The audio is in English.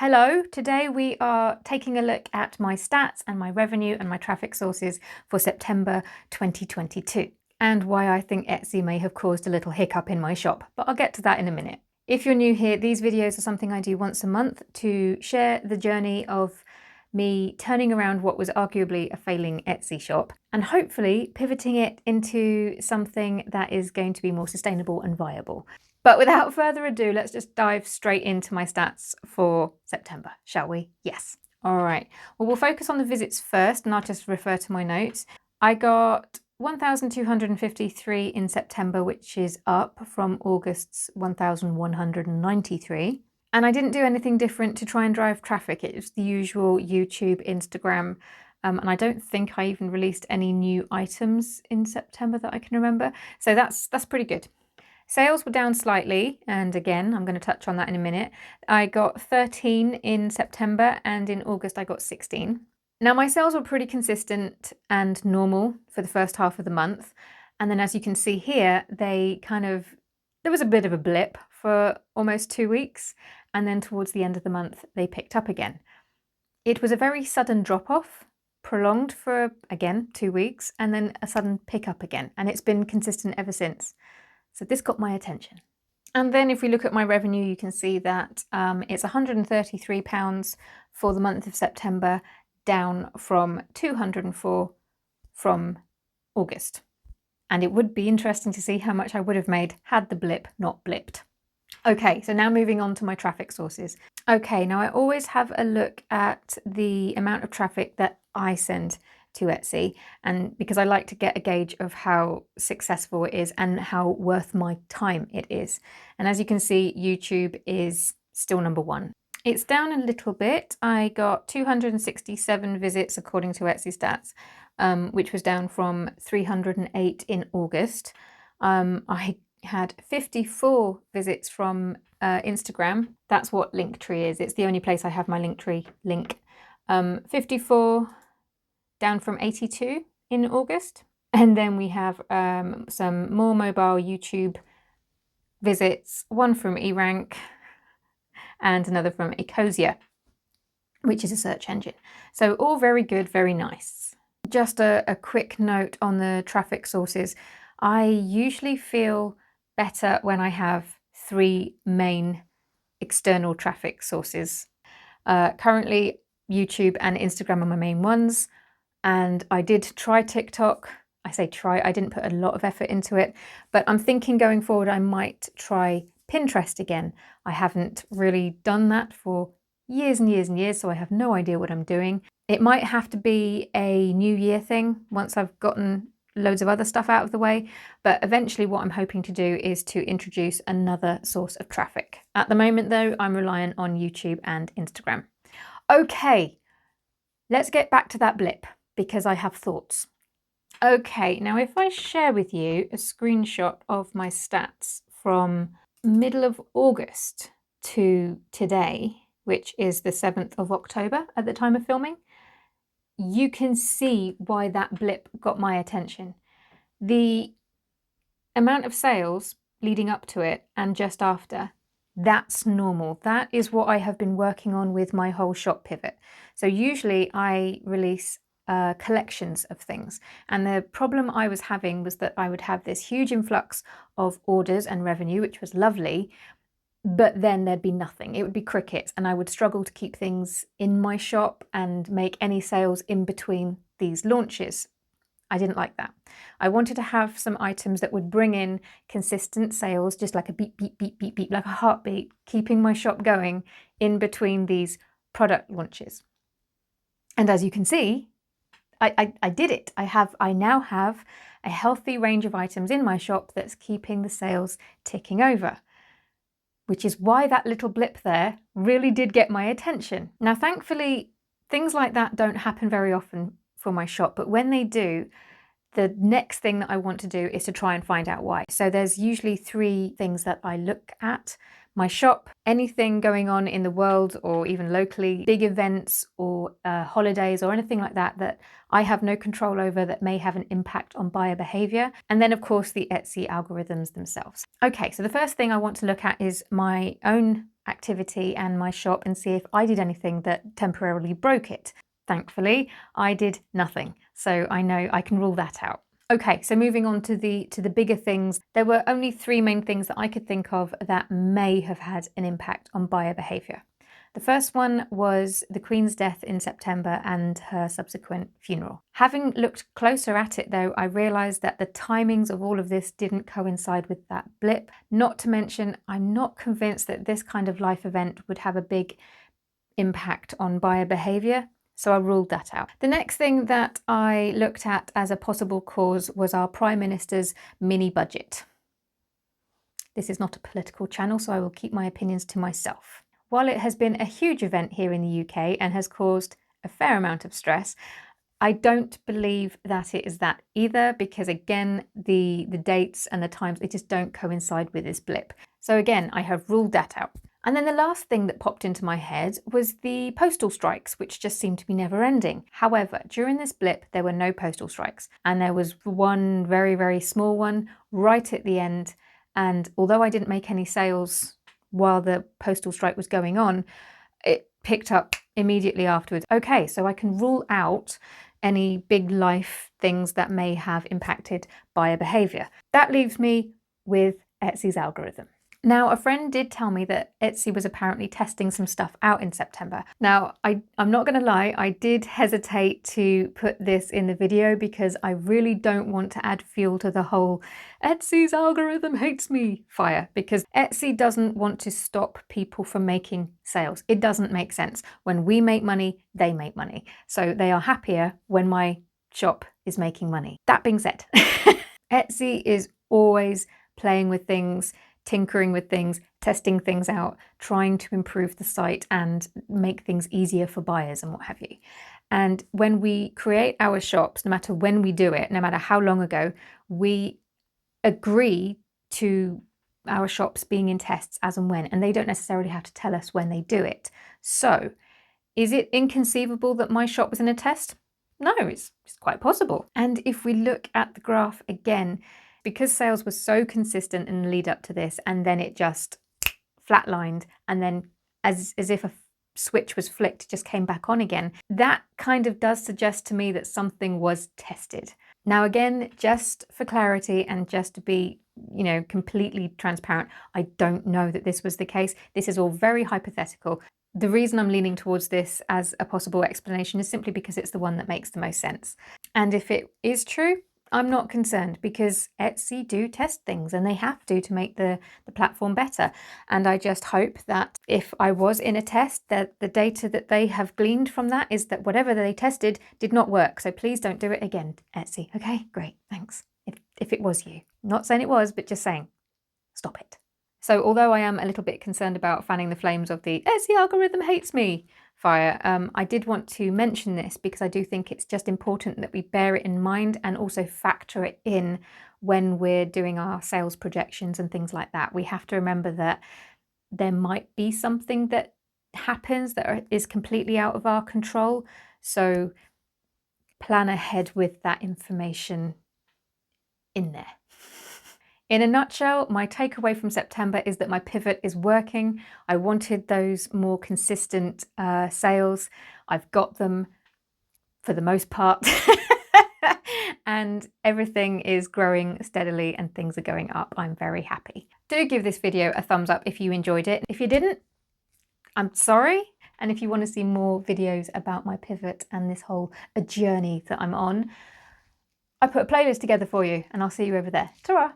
Hello, today we are taking a look at my stats and my revenue and my traffic sources for September 2022 and why I think Etsy may have caused a little hiccup in my shop, but I'll get to that in a minute. If you're new here, these videos are something I do once a month to share the journey of me turning around what was arguably a failing Etsy shop and hopefully pivoting it into something that is going to be more sustainable and viable. But without further ado, let's just dive straight into my stats for September, shall we? Yes. All right. Well, we'll focus on the visits first, and I'll just refer to my notes. I got 1,253 in September, which is up from August's 1,193. And I didn't do anything different to try and drive traffic. It was the usual YouTube, Instagram, and I don't think I even released any new items in September that I can remember. So that's pretty good. Sales were down slightly, and again, I'm going to touch on that in a minute. I got 13 in September, and in August I got 16. Now my sales were pretty consistent and normal for the first half of the month, and then as you can see here, there was a bit of a blip for almost 2 weeks, and then towards the end of the month they picked up again. It was a very sudden drop-off, prolonged for, again, 2 weeks, and then a sudden pick-up again, and it's been consistent ever since. So this got my attention. And then if we look at my revenue, you can see that it's £133 for the month of September, down from 204 from August. And it would be interesting to see how much I would have made had the blip not blipped. Okay, so now moving on to my traffic sources. Okay, now I always have a look at the amount of traffic that I send to Etsy, and because I like to get a gauge of how successful it is and how worth my time it is. And as you can see, YouTube is still number one. It's down a little bit. I got 267 visits according to Etsy stats, which was down from 308 in August. I had 54 visits from Instagram. That's what Linktree is. It's the only place I have my Linktree link. 54 down from 82 in August. And then we have some more mobile YouTube visits, one from eRank and another from Ecosia, which is a search engine. So all very good, very nice. Just a quick note on the traffic sources. I usually feel better when I have 3 main external traffic sources. Currently, YouTube and Instagram are my main ones. And I did try TikTok. I say try, I didn't put a lot of effort into it, but I'm thinking going forward I might try Pinterest again. I haven't really done that for years and years and years, so I have no idea what I'm doing. It might have to be a new year thing once I've gotten loads of other stuff out of the way, but eventually what I'm hoping to do is to introduce another source of traffic. At the moment though, I'm reliant on YouTube and Instagram. Okay, let's get back to that blip, because I have thoughts. Okay, now if I share with you a screenshot of my stats from middle of August to today, which is the 7th of October at the time of filming, you can see why that blip got my attention. The amount of sales leading up to it and just after, that's normal. That is what I have been working on with my whole shop pivot. So usually I release collections of things, and the problem I was having was that I would have this huge influx of orders and revenue, which was lovely, but then there'd be nothing. It would be crickets, and I would struggle to keep things in my shop and make any sales in between these launches. I didn't like that. I wanted to have some items that would bring in consistent sales, just like a beep, beep, beep, beep, beep, like a heartbeat, keeping my shop going in between these product launches. And as you can see, I did it. I now have a healthy range of items in my shop that's keeping the sales ticking over, which is why that little blip there really did get my attention. Now, thankfully, things like that don't happen very often for my shop, but when they do, the next thing that I want to do is to try and find out why. So there's usually 3 things that I look at. my shop, anything going on in the world or even locally, big events or holidays or anything like that that I have no control over that may have an impact on buyer behavior. And then of course the Etsy algorithms themselves. Okay, so the first thing I want to look at is my own activity and my shop and see if I did anything that temporarily broke it. Thankfully, I did nothing. So I know I can rule that out. Okay, so moving on to the bigger things, there were only 3 main things that I could think of that may have had an impact on buyer behavior. The first one was the Queen's death in September and her subsequent funeral. Having looked closer at it though, I realised that the timings of all of this didn't coincide with that blip. Not to mention, I'm not convinced that this kind of life event would have a big impact on buyer behavior. So I ruled that out. The next thing that I looked at as a possible cause was our Prime Minister's mini budget. This is not a political channel, so I will keep my opinions to myself. While it has been a huge event here in the UK and has caused a fair amount of stress, I don't believe that it is that either, because again, the dates and the times, they just don't coincide with this blip. So again, I have ruled that out. And then the last thing that popped into my head was the postal strikes, which just seemed to be never ending. However, during this blip, there were no postal strikes. And there was one very, very small one right at the end. And although I didn't make any sales while the postal strike was going on, it picked up immediately afterwards. Okay, so I can rule out any big life things that may have impacted buyer behavior. That leaves me with Etsy's algorithm. Now, a friend did tell me that Etsy was apparently testing some stuff out in September. Now, I'm not going to lie, I did hesitate to put this in the video because I really don't want to add fuel to the whole Etsy's algorithm hates me fire, because Etsy doesn't want to stop people from making sales. It doesn't make sense. When we make money, they make money. So they are happier when my shop is making money. That being said, Etsy is always playing with things, tinkering with things, testing things out, trying to improve the site and make things easier for buyers and what have you. And when we create our shops, no matter when we do it, no matter how long ago, we agree to our shops being in tests as and when, and they don't necessarily have to tell us when they do it. So is it inconceivable that my shop was in a test? No, it's quite possible. And if we look at the graph again, because sales were so consistent in the lead up to this, and then it just flatlined, and then as if a switch was flicked, it just came back on again. That kind of does suggest to me that something was tested. Now again, just for clarity and just to be, completely transparent, I don't know that this was the case. This is all very hypothetical. The reason I'm leaning towards this as a possible explanation is simply because it's the one that makes the most sense. And if it is true, I'm not concerned, because Etsy do test things and they have to make the platform better. And I just hope that if I was in a test, that the data that they have gleaned from that is that whatever they tested did not work. So please don't do it again, Etsy. Okay, great, thanks. If it was you. Not saying it was, but just saying, stop it. So although I am a little bit concerned about fanning the flames of the Etsy algorithm hates me fire, I did want to mention this because I do think it's just important that we bear it in mind and also factor it in when we're doing our sales projections and things like that. We have to remember that there might be something that happens that is completely out of our control. So plan ahead with that information in there. In a nutshell, my takeaway from September is that my pivot is working. I wanted those more consistent sales. I've got them for the most part. And everything is growing steadily and things are going up. I'm very happy. Do give this video a thumbs up if you enjoyed it. If you didn't, I'm sorry. And if you want to see more videos about my pivot and this whole journey that I'm on, I put a playlist together for you and I'll see you over there. Ta-ra!